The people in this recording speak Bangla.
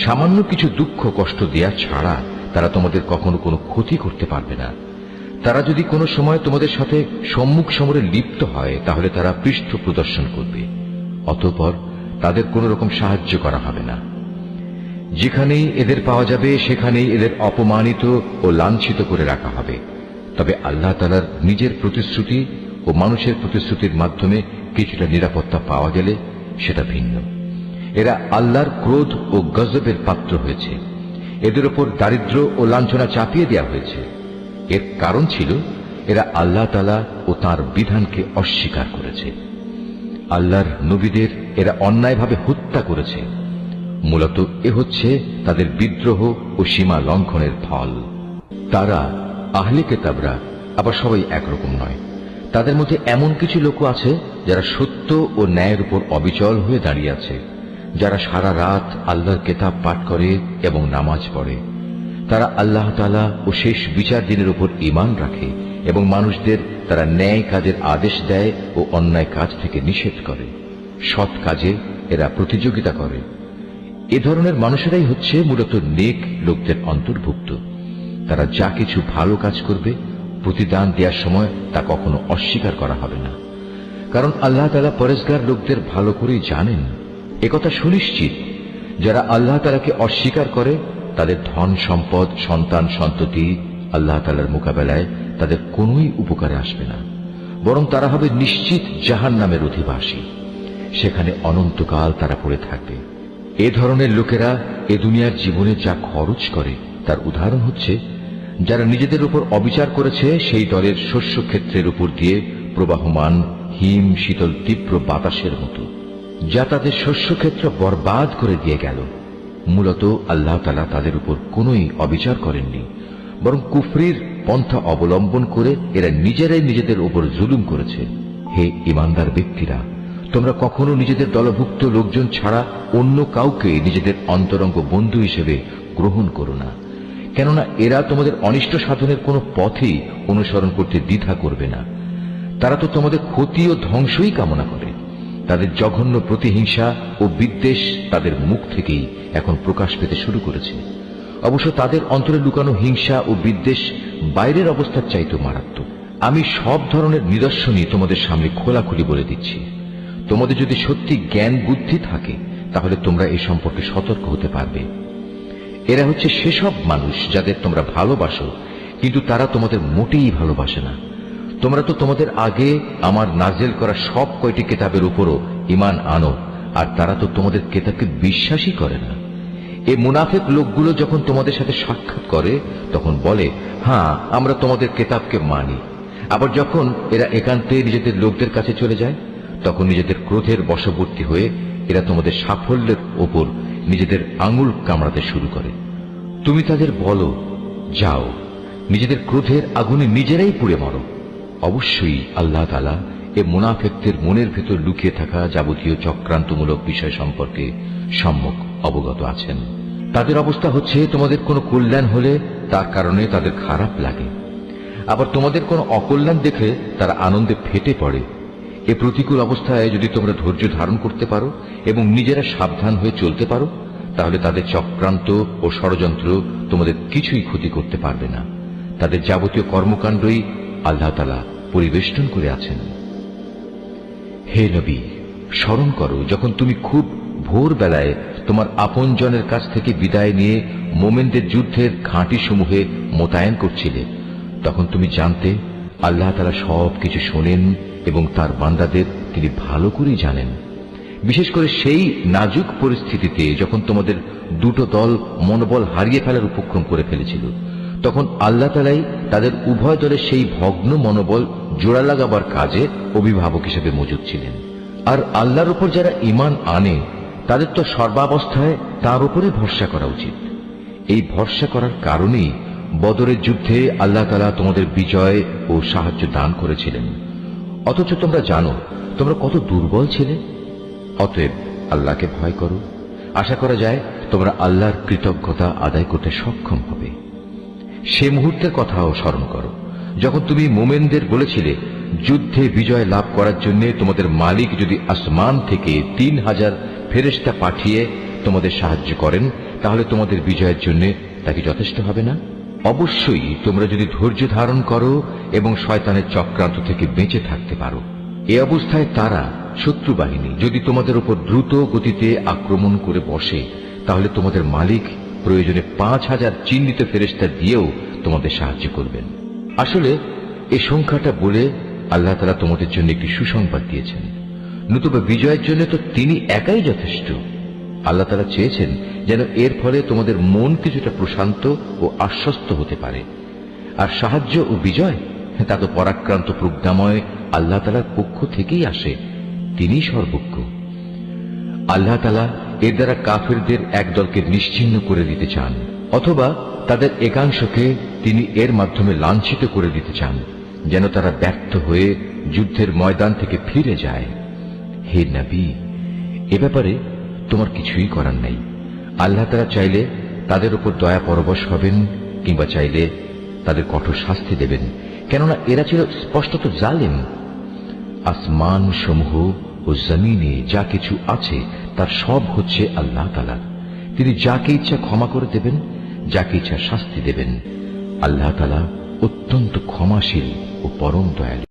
সামান্য কিছু দুঃখ কষ্ট দেয়া ছাড়া তারা তোমাদের কখনো কোনো ক্ষতি করতে পারবে না। তারা যদি কোনো সময় তোমাদের সাথে সম্মুখ সমরে লিপ্ত হয় তাহলে তারা পৃষ্ঠ প্রদর্শন করবে, অতঃপর তাদের কোনো রকম সাহায্য করা হবে না। যেখানেই এদের পাওয়া যাবে সেখানেই এদের অপমানিত ও লাঞ্ছিত করে রাখা হবে। তবে আল্লাহ তাআলার নিজের প্রতিশ্রুতি ও মানুষের প্রতিশ্রুতির মাধ্যমে কিছুটা নিরাপত্তা পাওয়া গেলে সেটা ভিন্ন। এরা আল্লাহর ক্রোধ ও গজবের পাত্র হয়েছে, এদের উপর দারিদ্র্য ও লাঞ্ছনা চাপিয়ে দেওয়া হয়েছে। এর কারণ ছিল এরা আল্লাহ তাআলা ও তাঁর বিধানকে অস্বীকার করেছে। আল্লাহর নবীদের এরা অন্যায়ভাবে হত্যা করেছে। মূলত এ হচ্ছে তাদের বিদ্রোহ ও সীমা লঙ্ঘনের ফল। তারা আহলে কিতাবরা আবার সবাই একরকম নয়। তাদের মধ্যে এমন কিছু লোক আছে যারা সত্য ও ন্যায়ের উপর অবিচল হয়ে দাঁড়িয়ে আছে, যারা সারা রাত আল্লাহর কিতাব পাঠ করে এবং নামাজ পড়ে। তারা আল্লাহ তাআলা ও শেষ বিচার দিনের উপর ঈমান রাখে এবং মানুষদের তারা ন্যায় কাজের আদেশ দেয় ও অন্যায় কাজ থেকে নিষেধ করে। সৎ কাজে এরা প্রতিযোগিতা করে। এ ধরনের মানুষেরাই হচ্ছে মূলত নেক লোকদের অন্তর্ভুক্ত। তারা যা কিছু ভালো কাজ করবে প্রতিদান দেওয়ার সময় তা কখনো অস্বীকার করা হবে না, কারণ আল্লাহ তাআলা পরেজগার লোকদের ভালো করেই জানেন। একথা সুনিশ্চিত, যারা আল্লাহ তাআলাকে অস্বীকার করে তাদের ধন সম্পদ সন্তান সন্ততি আল্লাহ তাআলার মোকাবেলায় তাদের কোনোই উপকারে আসবে না, বরং তারা হবে নিশ্চিত জাহান্নামের অধিবাসী। সেখানে অনন্তকাল তারা পড়ে থাকবে। এ ধরনের লোকেরা এ দুনিয়ার জীবনে যা খরচ করে তার উদাহরণ হচ্ছে যারা নিজেদের উপর অবিচার করেছে সেই দলের শস্য ক্ষেত্রের উপর দিয়ে প্রবাহমান হিম শীতল তীব্র বাতাসের মতো, যা তাদের শস্য ক্ষেত্র বরবাদ করে দিয়ে গেল। মূলত আল্লাহ তাআলা তাদের উপর কোনোই অবিচার করেননি, বরং কুফরির পন্থা অবলম্বন করে এরা নিজেরাই নিজেদের উপর জুলুম করেছে। হে ঈমানদার ব্যক্তিরা, তোমরা কখনো নিজেদের দলভুক্ত লোকজন ছাড়া অন্য কাউকে নিজেদের অন্তরঙ্গ বন্ধু হিসেবে গ্রহণ করো না, কেননা এরা তোমাদের অনিষ্ট সাধনের কোনো পথই অনুসরণ করতে দ্বিধা করবে না। তারা তো তোমাদের ক্ষতি ও ধ্বংসই কামনা করে। তাদের জঘন্য প্রতিহিংসা ও বিদ্বেষ তাদের মুখ থেকেই এখন প্রকাশ পেতে শুরু করেছে। অবশ্য তাদের অন্তরে লুকানো হিংসা ও বিদ্বেষ বাইরের অবস্থার চাইতে মারাত্মক। আমি সব ধরনের নিদর্শনই তোমাদের সামনে খোলাখুলি বলে দিচ্ছি। তোমাদের যদি সত্যি জ্ঞান বুদ্ধি থাকে তাহলে তোমরা এই সম্পর্কে সতর্ক হতে পারবে। এরা হচ্ছে সেসব মানুষ যাদের তোমরা ভালোবাসো, কিন্তু তারা তোমাদের মোটেই ভালোবাসে না। তোমরা তো তোমাদের আগে আমার নাজেল করা সব কয়টি কিতাবের উপরও ঈমান আনো, আর তারা তো তোমাদের কিতাবকে বিশ্বাসই করে না। এই মুনাফিক লোকগুলো যখন তোমাদের সাথে সাক্ষাৎ করে তখন বলে, হ্যাঁ আমরা তোমাদের কিতাবকে মানি। আবার যখন এরা একান্তে নিজেদের লোকদের কাছে চলে যায় তখন নিজেদের ক্রোধের বশবর্তী হয়ে এরা তোমাদের সাফল্যের ওপর নিজেদের আঙুল কামড়াতে শুরু করে। তুমি তাদের বলো, যাও নিজেদের ক্রোধের আগুনে নিজেরাই পুড়ে মরো। অবশ্যই আল্লাহ তাআলা এ মুনাফিকদের মনের ভেতর লুকিয়ে থাকা যাবতীয় চক্রান্তমূলক বিষয় সম্পর্কে সম্যক অবগত আছেন। তাদের অবস্থা হচ্ছে তোমাদের কোনো কল্যাণ হলে তার কারণে তাদের খারাপ লাগে, আবার তোমাদের কোনো অকল্যাণ দেখে তারা আনন্দে ফেটে পড়ে। এ প্রতিকূল অবস্থায় যদি তোমরা ধৈর্য ধারণ করতে পারো এবং নিজেরা সাবধান হয়ে চলতে পারো তাহলে তাদের চক্রান্ত ও ষড়যন্ত্র তোমাদের কিছুই ক্ষতি করতে পারবে না। তাদের যাবতীয় কর্মকাণ্ডই আল্লাহ তাআলা পরিবেষ্টন করে আছেন। হে নবী, স্মরণ করো যখন তুমি খুব ভোর বেলায় তোমার আপনজনের কাছ থেকে বিদায় নিয়ে মোমেনদের যুদ্ধের ঘাঁটি সমূহে মোতায়েন করছিলে। তখন তুমি জানতে আল্লাহ তাআলা সব কিছু শোনেন এবং তার বান্দাদের তিনি ভালো করেই জানেন। বিশেষ করে সেই নাজুক পরিস্থিতিতে যখন তোমাদের দুটো দল মনোবল হারিয়ে ফেলার উপক্রম করে ফেলেছিল, তখন আল্লাহ তাআলাই তাদের উভয় দলের সেই ভগ্ন মনোবল জোড়া লাগাবার কাজে অভিভাবক হিসেবে মজুদ ছিলেন। আর আল্লাহর উপর যারা ঈমান আনে তাদের তো সর্বাবস্থায় তার উপরে ভরসা করা উচিত। এই ভরসা করার কারণেই বদরের যুদ্ধে আল্লাহ তাআলা তোমাদের বিজয় ও সাহায্য দান করেছিলেন। অথচ তোমরা জানো তোমরা কত দুর্বল ছিলে। অতএব আল্লাহকে ভয় করো। আশা করা যায় তোমরা আল্লাহর কৃতজ্ঞতা আদায় করতে সক্ষম হবে। সে মুহূর্তের কথাও স্মরণ করো যখন তুমি মোমেনদের বলেছিলে, যুদ্ধে বিজয় লাভ করার জন্য তোমাদের মালিক যদি আসমান থেকে 3000 ফেরেশতা পাঠিয়ে তোমাদের সাহায্য করেন, তাহলে তোমাদের বিজয়ের জন্য তা কি যথেষ্ট হবে না? অবশ্যই তোমরা যদি ধৈর্য ধারণ করো এবং শয়তানের চক্রান্ত থেকে বেঁচে থাকতে পারো। এ অবস্থায় তারা, শত্রু বাহিনী, যদি তোমাদের উপর দ্রুত গতিতে আক্রমণ করে বসে, তাহলে তোমাদের মালিক প্রয়োজনে 5000 চিহ্নিত ফেরেশতা দিয়েও তোমাদের সাহায্য করবেন। আসলে এই সংখ্যাটা বলে আল্লাহ তাআলা তোমাদের জন্য একটি সুসংবাদ দিয়েছেন। নতুবা বিজয়ের জন্য তো তিনি একাই যথেষ্ট। আল্লাহ তাআলা চেয়েছেন যেন এর ফলে তোমাদের মন কিছুটা প্রশান্ত ও আশ্বস্ত হতে পারে। আর সাহায্য ও বিজয় তা তো পরাক্রান্ত প্রজ্ঞাময় আল্লাহ তাআলার পক্ষ থেকেই আসে, তিনি সর্বজ্ঞ। আল্লাহ তাআলা এর দ্বারা কাফেরদের একদলকে নিশ্চিহ্ন করে দিতে চান, অথবা তাদের একাংশকে তিনি এর মাধ্যমে লাঞ্ছিত করে দিতে চান, যেন তারা ব্যর্থ হয়ে যুদ্ধের ময়দান থেকে ফিরে যায়। হে নবী, এ ব্যাপারে তোমার কিছুই করার নাই। আল্লাহ তাআলা চাইলে তাদের উপর দয়া পরবশ হবেন, কিংবা চাইলে তাদের কঠোর শাস্তি দেবেন, কেননা এরা ছিল স্পষ্টত জালিম। আসমান সমূহ ও জমিনে যা কিছু আছে তার সব হচ্ছে আল্লাহ তাআলার। তিনি যাকে ইচ্ছা ক্ষমা করে দেবেন, যাকে ইচ্ছা শাস্তি দেবেন। আল্লাহ তাআলা অত্যন্ত ক্ষমাশীল ও পরম দয়ালু।